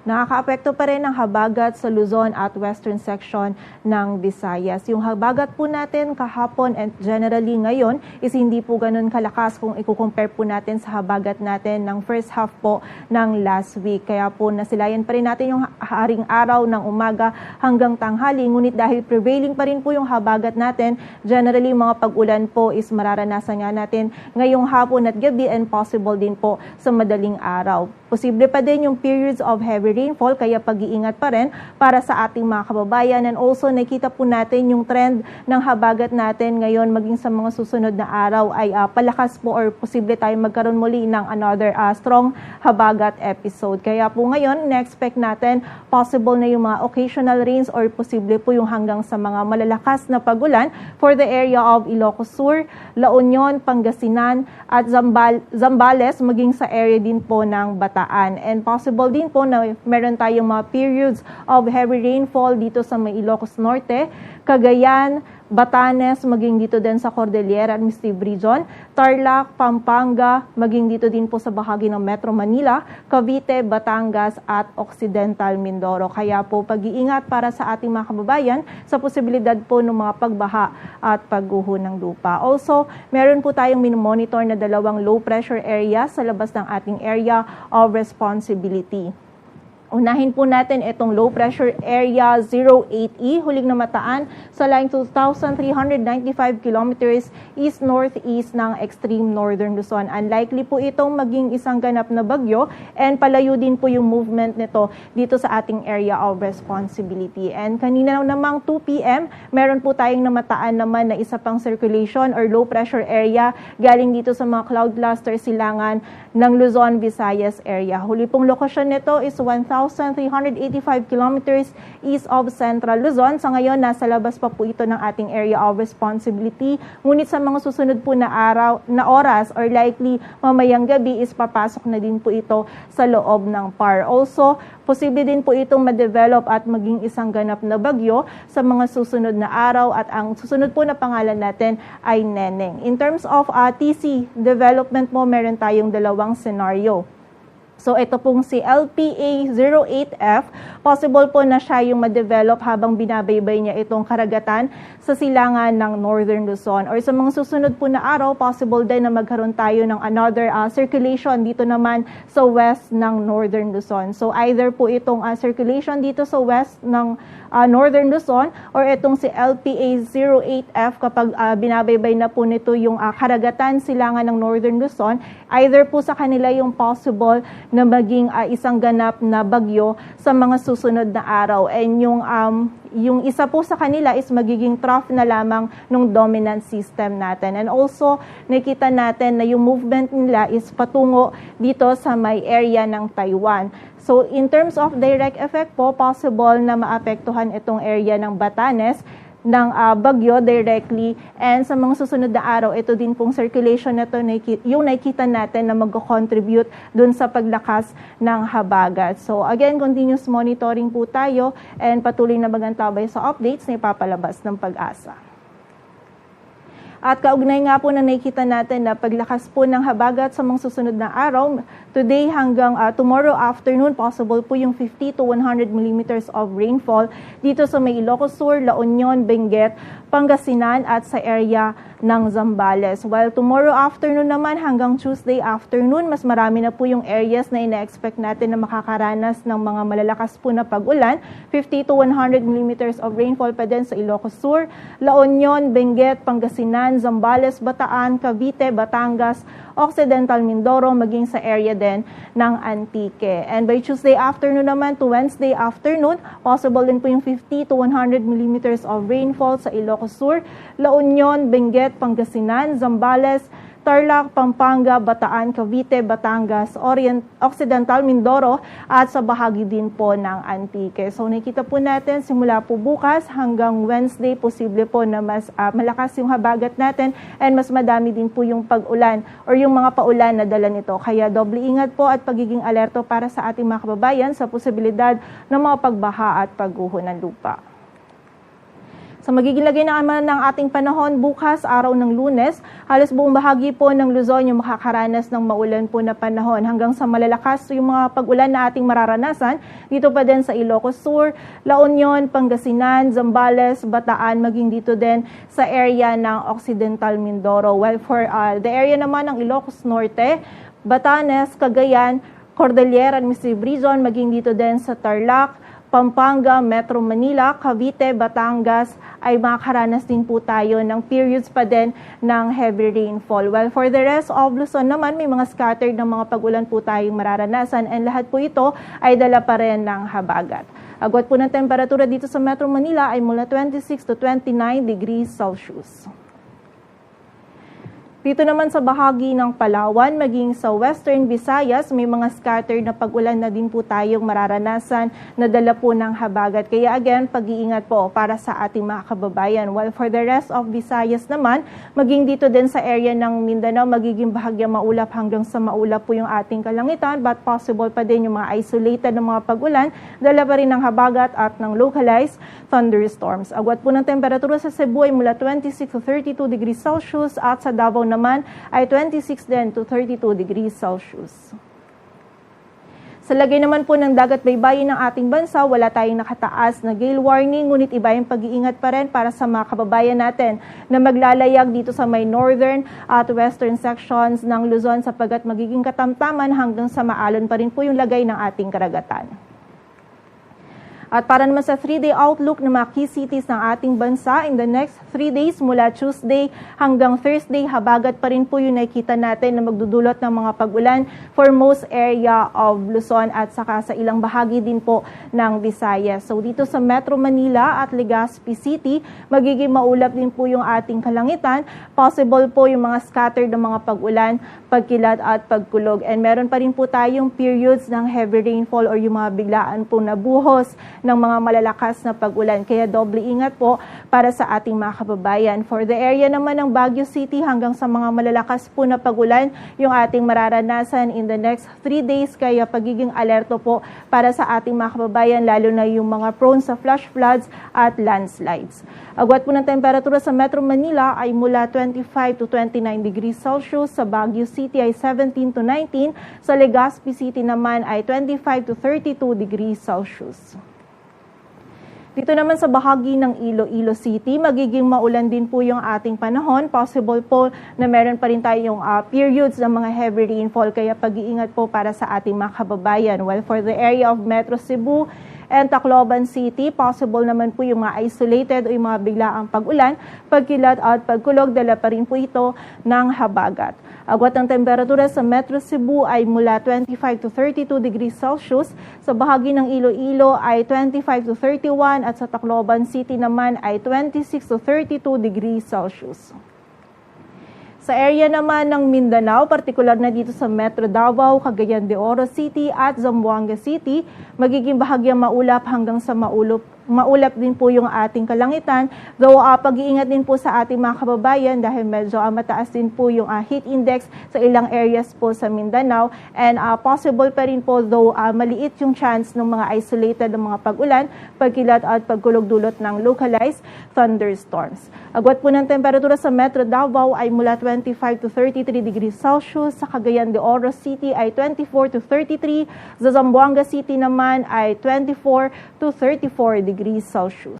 nakakaapekto pa rin ang habagat sa Luzon at western section ng Visayas. Yung habagat po natin kahapon and generally ngayon is hindi po ganun kalakas kung i-compare po natin sa habagat natin ng first half po ng last week. Kaya po nasilayan pa rin natin yung haring araw ng umaga hanggang tanghali. Ngunit dahil prevailing pa rin po yung habagat natin, generally mga pag-ulan po is mararanasan nga natin ngayong hapon at gabi and possible din po sa madaling araw. Posible pa din yung periods of heavy rainfall, kaya pag-iingat pa rin para sa ating mga kababayan. And also, nakita po natin yung trend ng habagat natin ngayon maging sa mga susunod na araw ay palakas po or posible tayong magkaroon muli ng another strong habagat episode. Kaya po ngayon, na-expect natin possible na yung mga occasional rains or posible po yung hanggang sa mga malalakas na pagulan for the area of Ilocos Sur, La Union, Pangasinan at Zambales maging sa area din po ng Bataan. And possible din po na meron tayong mga periods of heavy rainfall dito sa may Ilocos Norte, Cagayan, Batanes, maging dito din sa Cordillera Administrative Region, Tarlac, Pampanga, maging dito din po sa bahagi ng Metro Manila, Cavite, Batangas at Occidental Mindoro. Kaya po pag-iingat para sa ating mga kababayan sa posibilidad po ng mga pagbaha at pagguho ng lupa. Also, meron po tayong minomonitor na 2 low pressure area sa labas ng ating area of responsibility. Unahin po natin itong low pressure area 08E, huling namataan sa line 2,395 kilometers east-northeast ng extreme northern Luzon. Unlikely po itong maging isang ganap na bagyo and palayo din po yung movement nito dito sa ating area of responsibility. And kanina namang 2 p.m., meron po tayong namataan naman na isa pang circulation or low pressure area galing dito sa mga cloud cluster silangan ng Luzon, Visayas area. Huli pong lokasyon nito is 1,385 kilometers east of Central Luzon. Sa ngayon, nasa labas pa po ito ng ating area of responsibility. Ngunit sa mga susunod po na oras or likely mamayang gabi is papasok na din po ito sa loob ng PAR. Also, posible din po itong ma-develop at maging isang ganap na bagyo sa mga susunod na araw at ang susunod po na pangalan natin ay Neneng. In terms of TC development mo, meron tayong 2 scenario. So ito pong si LPA08F, possible po na siya yung ma-develop habang binabaybay niya itong karagatan sa silangan ng Northern Luzon. Or sa mga susunod po na araw, possible din na magkaroon tayo ng another circulation dito naman sa west ng Northern Luzon. So either po itong circulation dito sa west ng Northern Luzon or itong si LPA08F kapag binabaybay na po nito yung karagatan silangan ng Northern Luzon, either po sa kanila yung possible na maging isang ganap na bagyo sa mga susunod na araw. And yung isa po sa kanila is magiging trough na lamang ng dominant system natin. And also, nakita natin na yung movement nila is patungo dito sa may area ng Taiwan. So, in terms of direct effect po, possible na maapektuhan itong area ng Batanes ng bagyo directly, and sa mga susunod na araw, ito din pong circulation na ito, yung nakikita natin na mag-contribute dun sa paglakas ng habagat. So again, continuous monitoring po tayo and patuloy na magantabay sa updates na ipapalabas ng Pag-asa. At kaugnay nga po na nakikita natin na paglakas po ng habagat sa mga susunod na araw, today hanggang tomorrow afternoon, possible po yung 50 to 100 millimeters of rainfall dito sa may Ilocos Sur, La Union, Benguet, Pangasinan at sa area ng Zambales. While tomorrow afternoon naman hanggang Tuesday afternoon, mas marami na po yung areas na ina-expect natin na makakaranas ng mga malalakas po na pag-ulan. 50 to 100 millimeters of rainfall pa din sa Ilocos Sur, La Union, Benguet, Pangasinan, Zambales, Bataan, Cavite, Batangas, Occidental Mindoro, maging sa area din ng Antique. And by Tuesday afternoon naman to Wednesday afternoon, possible din po yung 50 to 100 millimeters of rainfall sa Ilocos Sur, La Union, Benguet, Pangasinan, Zambales, Tarlac, Pampanga, Bataan, Cavite, Batangas, Occidental Mindoro at sa bahagi din po ng Antique. So nakita po natin simula po bukas hanggang Wednesday, posible po na mas malakas yung habagat natin and mas madami din po yung pag-ulan or yung mga paulan na dala nito. Kaya doble ingat po at pagiging alerto para sa ating mga kababayan sa posibilidad ng mga pagbaha at pagguho ng lupa. Sa magiging lagay naman ng ating panahon bukas, araw ng Lunes, halos buong bahagi po ng Luzon yung makakaranas ng maulan po na panahon. Hanggang sa malalakas yung mga pag-ulan na ating mararanasan, dito pa din sa Ilocos Sur, La Union, Pangasinan, Zambales, Bataan, maging dito din sa area ng Occidental Mindoro. While for the area naman ng Ilocos Norte, Batanes, Cagayan, Cordillera, Mississippi Region, maging dito din sa Tarlac, Pampanga, Metro Manila, Cavite, Batangas ay makakaranas din po tayo ng periods pa din ng heavy rainfall. While for the rest of Luzon naman, may mga scattered ng mga pag-ulan po tayong mararanasan and lahat po ito ay dala pa rin ng habagat. Agwat po ng temperatura dito sa Metro Manila ay mula 26 to 29 degrees Celsius. Dito naman sa bahagi ng Palawan, maging sa Western Visayas, may mga scattered na pag-ulan na din po tayong mararanasan na dala po ng habagat. Kaya again, pag-iingat po para sa ating mga kababayan. While for the rest of Visayas naman, maging dito din sa area ng Mindanao, magiging bahagya maulap hanggang sa maulap po yung ating kalangitan, but possible pa din yung mga isolated na mga pag-ulan, dala pa rin ng habagat at ng localized thunderstorms. Agwat po ng temperatura sa Cebu ay mula 26 to 32 degrees Celsius at sa Davao naman ay 26 din to 32 degrees Celsius. Sa lagay naman po ng dagat baybayin ng ating bansa, wala tayong nakataas na gale warning, ngunit iba yung pag-iingat pa rin para sa mga kababayan natin na maglalayag dito sa may northern at western sections ng Luzon sapagkat magiging katamtaman hanggang sa maalon pa rin po yung lagay ng ating karagatan. At para naman sa 3-day outlook ng mga key cities ng ating bansa, in the next 3 days mula Tuesday hanggang Thursday, habagat pa rin po yung nakikita natin na magdudulot ng mga pag-ulan for most area of Luzon at saka sa ilang bahagi din po ng Visayas. So dito sa Metro Manila at Legazpi City, magiging maulap din po yung ating kalangitan. Possible po yung mga scattered na mga pag-ulan, pagkilat at pagkulog. And meron pa rin po tayong periods ng heavy rainfall or yung mga biglaan po na buhos ng mga malalakas na pag-ulan. Kaya doble ingat po para sa ating mga kababayan. For the area naman ng Baguio City hanggang sa mga malalakas po na pag-ulan yung ating mararanasan in the next 3 days. Kaya pagiging alerto po para sa ating mga kababayan lalo na yung mga prone sa flash floods at landslides. Agwat po ng temperatura sa Metro Manila ay mula 25 to 29 degrees Celsius. Sa Baguio City ay 17 to 19. Sa Legazpi City naman ay 25 to 32 degrees Celsius. Dito naman sa bahagi ng Iloilo City, magiging maulan din po yung ating panahon. Possible po na meron pa rin tayong periods ng mga heavy rainfall. Kaya pag-iingat po para sa ating mga kababayan. Well, for the area of Metro Cebu and Tacloban City, possible naman po yung mga isolated o yung mga biglaang pag-ulan, pagkilat at pagkulog, dala pa rin po ito ng habagat. Agwat ng temperatura sa Metro Cebu ay mula 25 to 32 degrees Celsius. Sa bahagi ng Iloilo ay 25 to 31 at sa Tacloban City naman ay 26 to 32 degrees Celsius. Sa area naman ng Mindanao, partikular na dito sa Metro Davao, Cagayan de Oro City at Zamboanga City, magiging bahagyang maulap hanggang sa maulap din po yung ating kalangitan. Though pag-iingat din po sa ating mga kababayan dahil medyo mataas din po yung heat index sa ilang areas po sa Mindanao. And possible pa rin po though maliit yung chance ng mga isolated ng mga pag-ulan, pagkilat at pagkulog dulot ng localized thunderstorms. Agwat po ng temperatura sa Metro Davao ay mula 25 to 33 degrees Celsius. Sa Cagayan de Oro City ay 24 to 33. Sa Zamboanga City naman ay 24 to 34 degrees Celsius.